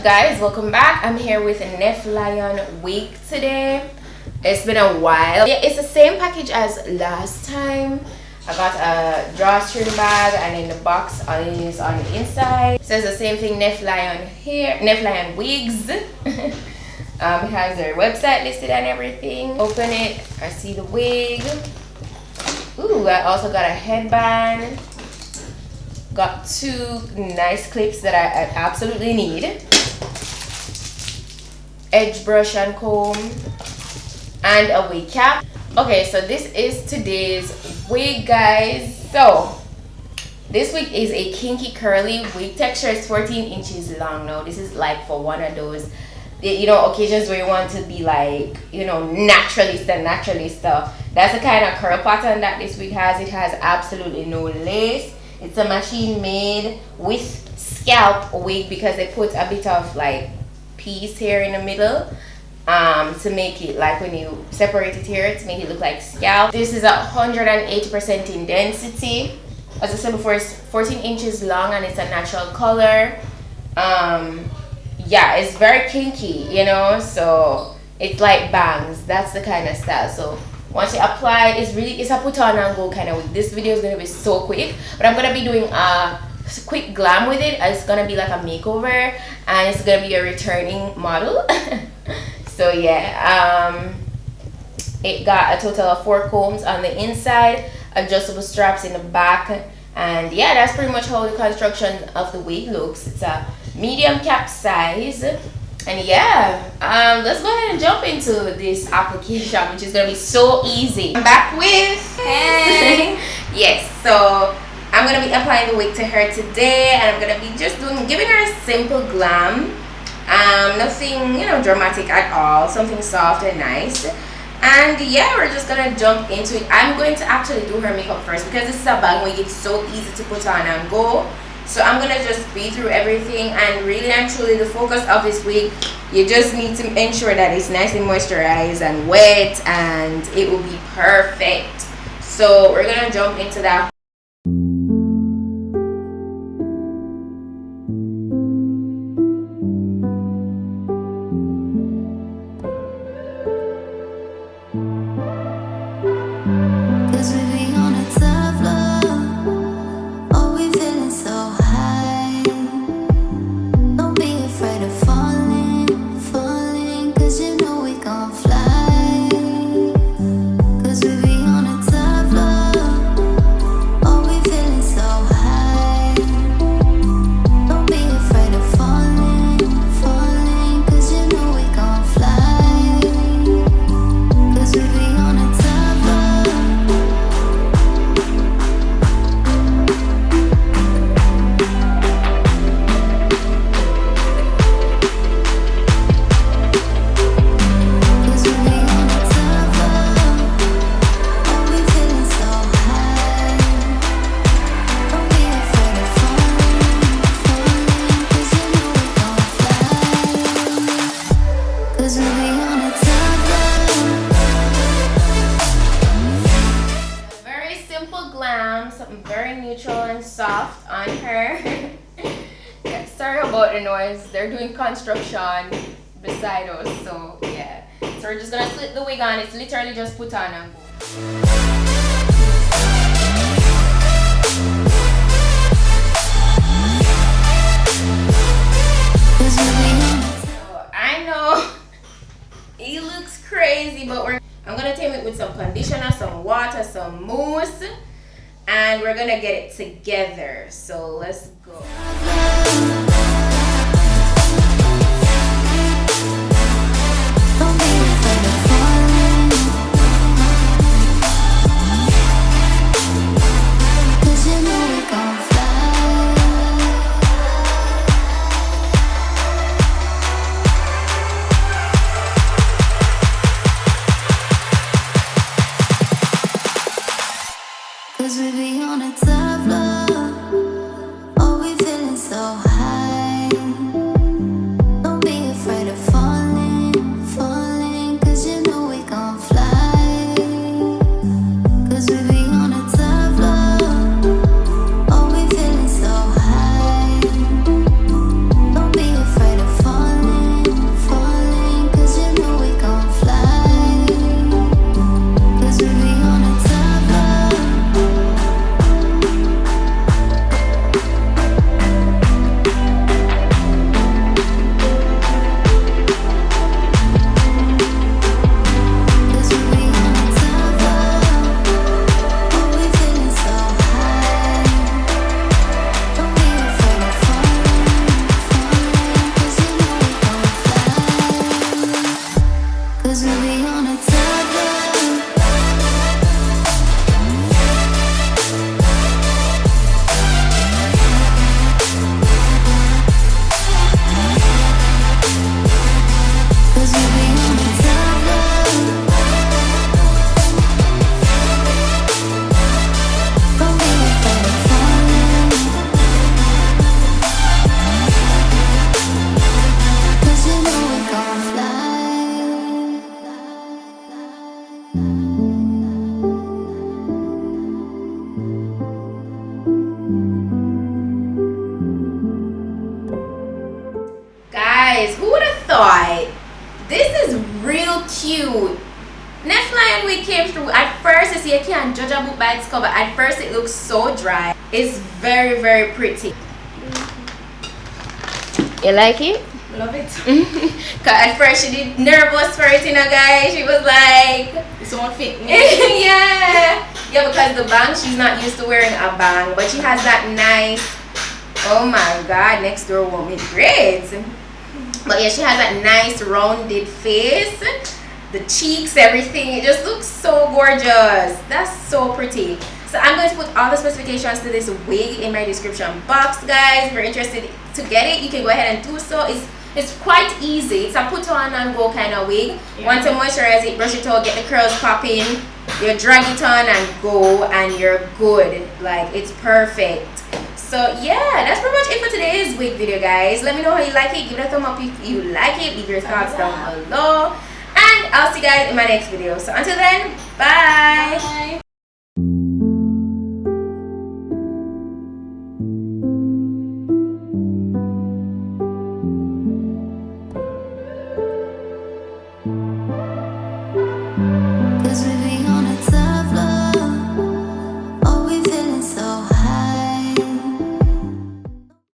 guys, welcome back. I'm here with a Neflyonwigs today. It's been a while. Yeah, it's the same package as last time. I got a drawstring bag, and in the box is on the inside. It says the same thing, Neflyon here, Neflyonwigs. It has their website listed and everything. Open it, I see the wig. Ooh, I also got a headband. Got two nice clips that I absolutely need. Edge brush and comb. And a wig cap. Okay, so this is today's wig, guys. So this wig is a kinky curly wig. Texture is 14 inches long. Now this is like for one of those occasions where you want to be like naturalist. That's the kind of curl pattern that this wig has. It has absolutely no lace. It's a machine made with scalp wig because they put a bit of like piece here in the middle to make it like when you separate it here to make it look like scalp. This is 180% in density. As I said before, it's 14 inches long and it's a natural color. Yeah, it's very kinky, so it's like bangs. That's the kind of style. So once you apply, it's a put on and go kind of wig. This video is gonna be so quick, but I'm gonna be doing a quick glam with it. It's gonna be like a makeover, and it's gonna be a returning model. So yeah, it got a total of 4 combs on the inside, adjustable straps in the back, and yeah, that's pretty much how the construction of the wig looks. It's a medium cap size. And yeah, let's go ahead and jump into this application, which is gonna be so easy. I'm back with hey. Yes, so I'm gonna be applying the wig to her today, and I'm gonna be just giving her a simple glam. Nothing dramatic at all, something soft and nice. And yeah, we're just gonna jump into it. I'm going to actually do her makeup first because this is a bang wig. It's so easy to put on and go. So I'm gonna just speed through everything, and really and truly the focus of this wig, you just need to ensure that it's nicely moisturized and wet, and it will be perfect. So we're gonna jump into that. Something very neutral and soft on her. Yeah, sorry about the noise. They're doing construction beside us, so yeah. So we're just gonna slip the wig on. It's literally just put on and go. I know it looks crazy, but I'm gonna tame it with some conditioner, some water, some mousse, and we're gonna get it together. So let's go. Cause we be on a top floor. Oh, we feeling so high. 'cause we'll be on a together. Guys, who would have thought? This is real cute. Neflyonwigs came through. At first, you see, you can't judge a book by its cover. At first, it looks so dry. It's very, very pretty. You like it? Love it. Cause at first she did nervous for it, you know, guys. She was like, This won't fit me. yeah, because the bang, she's not used to wearing a bang, but she has that nice. Oh my God, next door won't be great. But yeah, she has that nice rounded face, the cheeks, everything. It just looks so gorgeous. That's so pretty. So I'm going to put all the specifications to this wig in my description box, guys. If you're interested to get it, you can go ahead and do so. It's quite easy. It's a put on and go kind of wig. Once you moisturize it, brush it out, get the curls popping, you drag it on and go, and you're good. Like, it's perfect. So yeah, that's pretty much it for today's wig video, guys. Let me know how you like it. Give it a thumb up if you like it. Leave your thoughts down below, and I'll see you guys in my next video. So until then, bye.